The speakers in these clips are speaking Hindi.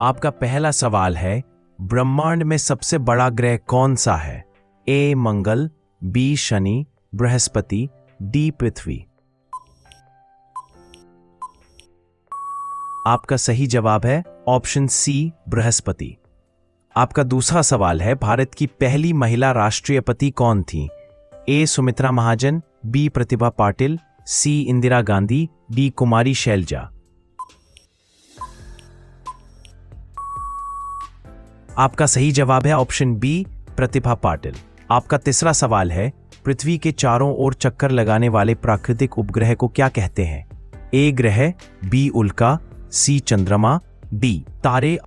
आपका पहला सवाल है, ब्रह्मांड में सबसे बड़ा ग्रह कौन सा है? ए मंगल, बी शनि, बृहस्पति, डी पृथ्वी। आपका सही जवाब है ऑप्शन सी बृहस्पति। आपका दूसरा सवाल है, भारत की पहली महिला राष्ट्रपति कौन थी? ए सुमित्रा महाजन, बी प्रतिभा पाटिल, सी इंदिरा गांधी, डी कुमारी शैलजा। आपका सही जवाब है ऑप्शन बी प्रतिभा पाटिल। आपका तीसरा सवाल है, पृथ्वी के चारों ओर चक्कर लगाने वाले प्राकृतिक उपग्रह को क्या कहते हैं? ए ग्रह, बी उल्का, सी चंद्रमा, डी तारे।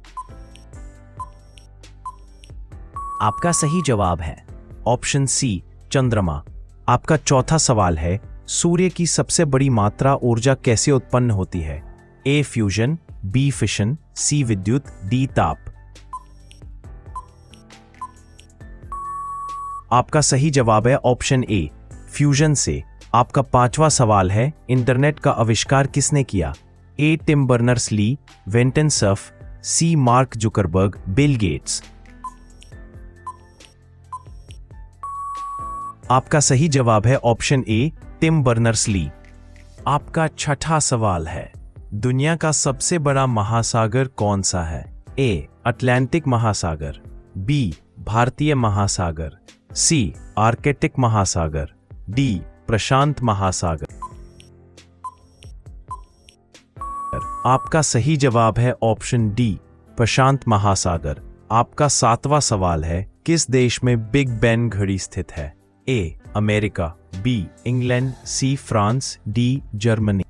आपका सही जवाब है ऑप्शन सी चंद्रमा। आपका चौथा सवाल है, सूर्य की सबसे बड़ी मात्रा ऊर्जा कैसे उत्पन्न होती है? ए फ्यूजन, बी फिशन, सी विद्युत, डी ताप। आपका सही जवाब है ऑप्शन ए फ्यूजन से। आपका पांचवा सवाल है, इंटरनेट का आविष्कार किसने किया? A Tim Berners Lee, Vinton Cerf, C Mark Zuckerberg, Bill Gates. आपका सही जवाब है ऑप्शन ए टिम बर्नर्स-ली। आपका छठा सवाल है, दुनिया का सबसे बड़ा महासागर कौन सा है? ए अटलांटिक महासागर, बी भारतीय महासागर, सी आर्कटिक महासागर, डी प्रशांत महासागर। आपका सही जवाब है ऑप्शन डी प्रशांत महासागर। आपका सातवां सवाल है, किस देश में बिग बेन घड़ी स्थित है? A America, B England, C France, D Germany.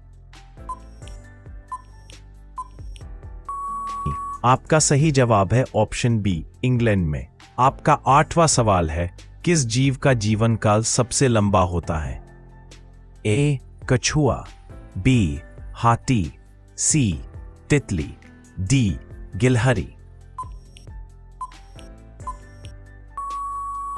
आपका सही जवाब है ऑप्शन बी इंग्लैंड में। आपका आठवां सवाल है, किस जीव का जीवन काल सबसे लंबा होता है? ए कछुआ, बी हाथी, सी तितली, डी गिलहरी।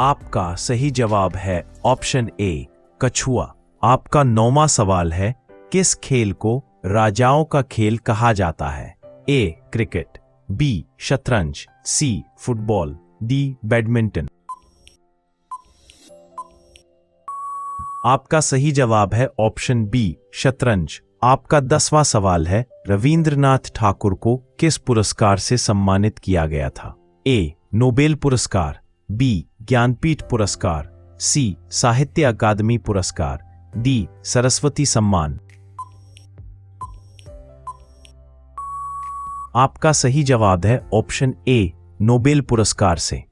आपका सही जवाब है ऑप्शन ए कछुआ। आपका नौवां सवाल है, किस खेल को राजाओं का खेल कहा जाता है? ए क्रिकेट, बी शतरंज, सी फुटबॉल, डी बैडमिंटन। आपका सही जवाब है ऑप्शन बी शतरंज। आपका 10वां सवाल है, रविंद्रनाथ ठाकुर को किस पुरस्कार से सम्मानित किया गया था? ए नोबेल पुरस्कार, बी ज्ञानपीठ पुरस्कार, सी साहित्य अकादमी पुरस्कार, डी सरस्वती सम्मान। आपका सही जवाब है ऑप्शन ए नोबेल पुरस्कार से।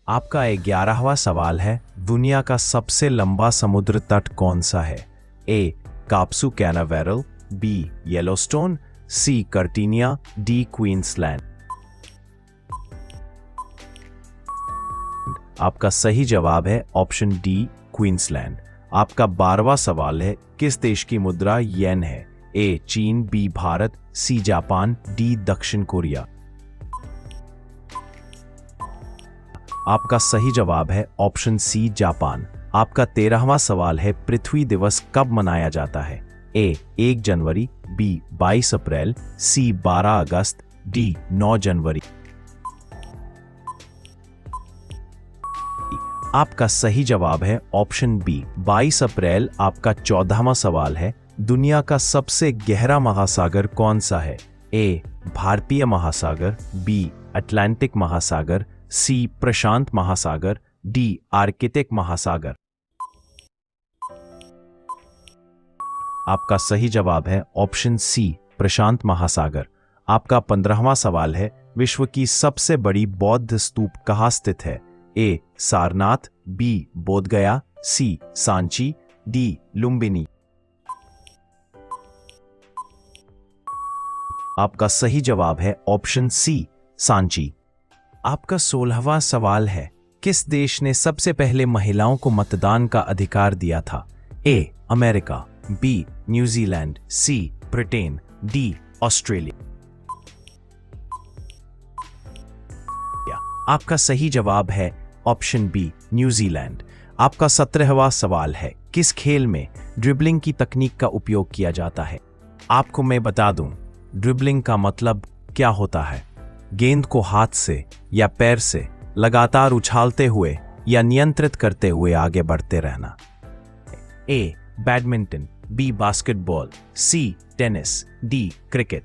आपका 11वां सवाल है, दुनिया का सबसे लंबा समुद्र तट कौन सा है? ए काप्सू कैनावेरल, बी येलोस्टोन, सी कर्टिनिया, डी क्वींसलैंड। आपका सही जवाब है ऑप्शन डी क्वींसलैंड। आपका 12वां सवाल है, किस देश की मुद्रा येन है? ए चीन, B Bharat, C Japan, D दक्षिण कोरिया। आपका सही जवाब है ऑप्शन सी जापान। आपका 13वां सवाल है, पृथ्वी दिवस कब मनाया जाता है? ए 1 जनवरी, बी 22 अप्रैल, सी 12 अगस्त, डी 9 जनवरी। आपका सही जवाब है ऑप्शन बी 22 अप्रैल। आपका 14वां सवाल है, दुनिया का सबसे गहरा महासागर कौन सा है? ए भारतीय महासागर, बी अटलांटिक महासागर, सी प्रशांत महासागर, डी आर्कटिक महासागर। आपका सही जवाब है ऑप्शन सी प्रशांत महासागर। आपका 15वां सवाल है, विश्व की सबसे बड़ी बौद्ध स्तूप कहाँ स्थित है? ए सारनाथ, बी बोधगया, सी सांची, डी लुम्बिनी। आपका सही जवाब है ऑप्शन सी सांची। आपका 16वां सवाल है, किस देश ने सबसे पहले महिलाओं को मतदान का अधिकार दिया था? A America, B New Zealand, C Britain, D Australia. आपका सही जवाब है ऑप्शन बी न्यूजीलैंड। आपका 17वां सवाल है, किस खेल में ड्रिबलिंग की तकनीक का उपयोग किया जाता है? आपको मैं बता दूं, ड्रिबलिंग का मतलब क्या होता है। गेंद को हाथ से या पैर से लगातार उछालते हुए या नियंत्रित करते हुए आगे बढ़ते रहना। A badminton, B basketball, C tennis, D cricket.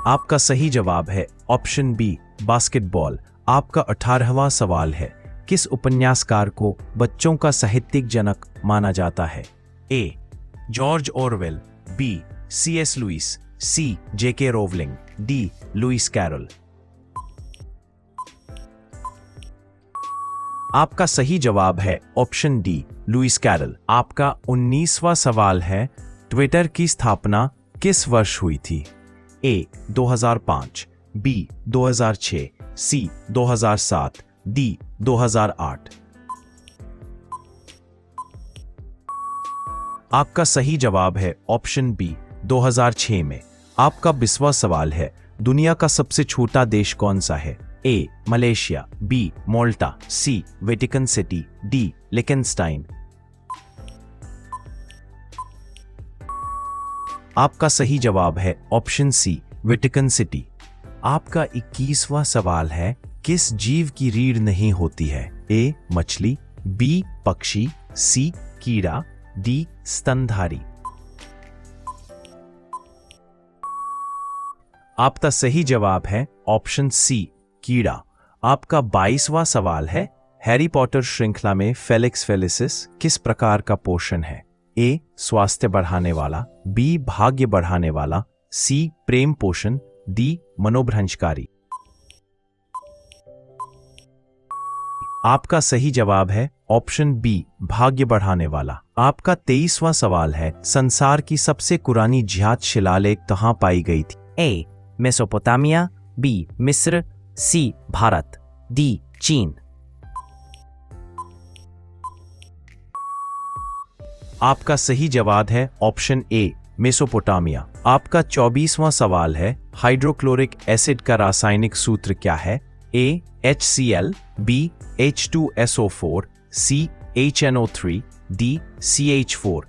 आपका सही जवाब है ऑप्शन बी बास्केटबॉल। आपका 18वां सवाल है, किस उपन्यासकार को बच्चों का साहित्यिक जनक माना जाता है? A George Orwell, B C.S. Lewis, C J.K. Rowling, D Lewis Carroll. आपका सही जवाब है ऑप्शन डी लुइस कैरल। आपका 19वां सवाल है, ट्विटर की स्थापना किस वर्ष हुई थी? ए 2005, बी 2006, सी 2007, डी 2008। आपका सही जवाब है ऑप्शन बी 2006 में। आपका 20वां सवाल है, दुनिया का सबसे छोटा देश कौन सा है? A Malaysia, B Malta, C Vatican City, D लिechtenstein। आपका सही जवाब है ऑप्शन सी वेटिकन सिटी। आपका 21वां सवाल है, किस जीव की रीढ़ नहीं होती है? ए मछली, बी पक्षी, सी कीड़ा, डी स्तनधारी। आपका सही जवाब है ऑप्शन सी कीड़ा। आपका 22वां सवाल है, हैरी पॉटर श्रृंखला में फेलिक्स फेलिसिस किस प्रकार का पोषण है? ए स्वास्थ्य बढ़ाने वाला, बी भाग्य बढ़ाने वाला, सी प्रेम पोषण, डी मनोभ्रंशकारी। आपका सही जवाब है ऑप्शन बी भाग्य बढ़ाने वाला। आपका 23वां सवाल है, संसार की सबसे पुरानी ज्ञात शिलालेख कहां पाई गई थी? ए मेसोपोटामिया, बी मिस्र, सी भारत, डी चीन। आपका सही जवाब है ऑप्शन ए मेसोपोटामिया। आपका 24वां सवाल है, हाइड्रोक्लोरिक एसिड का रासायनिक सूत्र क्या है? ए HCl, बी H2SO4, सी HNO3, डी CH4।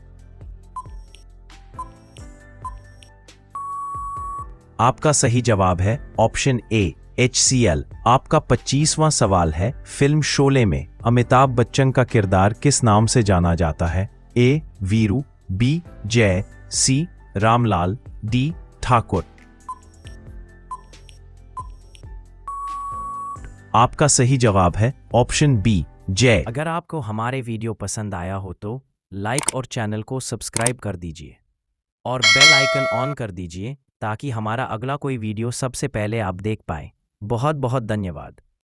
आपका सही जवाब है ऑप्शन ए HCl। आपका 25वां सवाल है, फिल्म शोले में अमिताभ बच्चन का किरदार किस नाम से जाना जाता है? ए वीरू, बी जय, सी रामलाल, डी ठाकुर। आपका सही जवाब है ऑप्शन बी जय। अगर आपको हमारे वीडियो पसंद आया हो तो लाइक और चैनल को सब्सक्राइब कर दीजिए और बेल आइकन ऑन कर दीजिए ताकि हमारा अगला कोई वीडियो सबसे पहले आप देख पाएं। बहुत बहुत धन्यवाद।